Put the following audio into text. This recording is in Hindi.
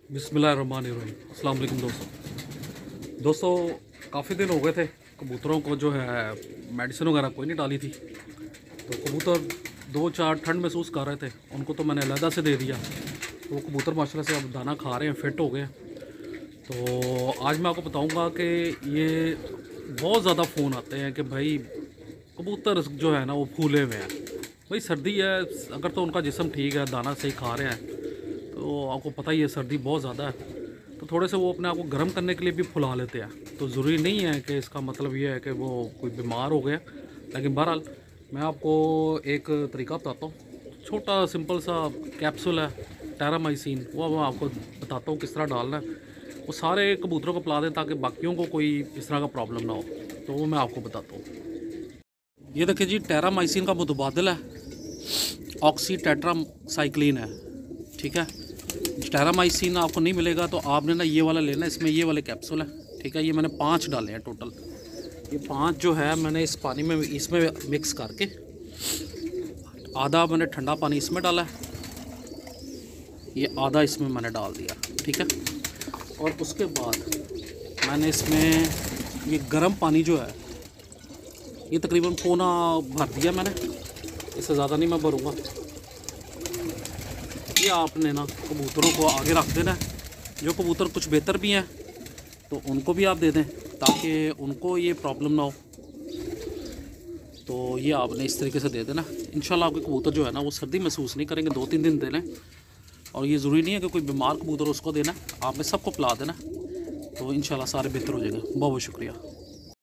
बिस्मिल्लाहिर्रहमानिर्रहीम। अस्सलाम वालेकुम दोस्तों, काफ़ी दिन हो गए थे कबूतरों को जो है मेडिसिन वगैरह कोई नहीं डाली थी। तो कबूतर 2-4 ठंड महसूस कर रहे थे, उनको तो मैंने अलहदा से दे दिया। तो वो कबूतर माशाल्लाह से अब दाना खा रहे हैं, फिट हो गए हैं। तो आज मैं आपको बताऊंगा कि ये बहुत ज़्यादा फ़ोन आते हैं कि भाई कबूतर जो है ना वो फूले हुए हैं। भाई सर्दी है, अगर तो उनका जिस्म ठीक है, दाना सही खा रहे हैं, तो आपको पता ही है सर्दी बहुत ज़्यादा है, तो थोड़े से वो अपने आप को गर्म करने के लिए भी फुला लेते हैं। तो ज़रूरी नहीं है कि इसका मतलब ये है कि वो कोई बीमार हो गया। लेकिन बहरहाल मैं आपको एक तरीका बताता हूँ, छोटा सिंपल सा कैप्सूल है टेरामाइसिन, वो मैं आपको बताता हूँ किस तरह डालना है। वो सारे कबूतरों को पिला दें ताकि बाकियों को कोई इस तरह का प्रॉब्लम ना हो। तो वो मैं आपको बताता हूँ। ये देखिए जी, टेरामाइसिन का मुतबादिल है, ऑक्सी टेट्रासाइक्लिन है, ठीक है। टेरामाइसिन आपको नहीं मिलेगा तो आपने ना ये वाला लेना, इसमें ये वाले कैप्सूल है, ठीक है। ये मैंने 5 डाले हैं टोटल। ये 5 जो है मैंने इस पानी में इसमें मिक्स करके, आधा मैंने ठंडा पानी इसमें डाला है, ये आधा इसमें मैंने डाल दिया, ठीक है। और उसके बाद मैंने इसमें ये गर्म पानी जो है ये तकरीबन पौना भर दिया मैंने, इससे ज़्यादा नहीं मैं भरूँगा। ये आपने ना कबूतरों को आगे रख देना है। जो कबूतर कुछ बेहतर भी हैं तो उनको भी आप दे दें ताकि उनको ये प्रॉब्लम ना हो। तो ये आपने इस तरीके से दे देना, इंशाल्लाह आपके कबूतर जो है ना वो सर्दी महसूस नहीं करेंगे। 2-3 दिन दे लें, और ये ज़रूरी नहीं है कि कोई बीमार कबूतर उसको देना, आपने सबको पिला देना, तो इंशाल्लाह सारे बेहतर हो जाएंगे। बहुत बहुत शुक्रिया।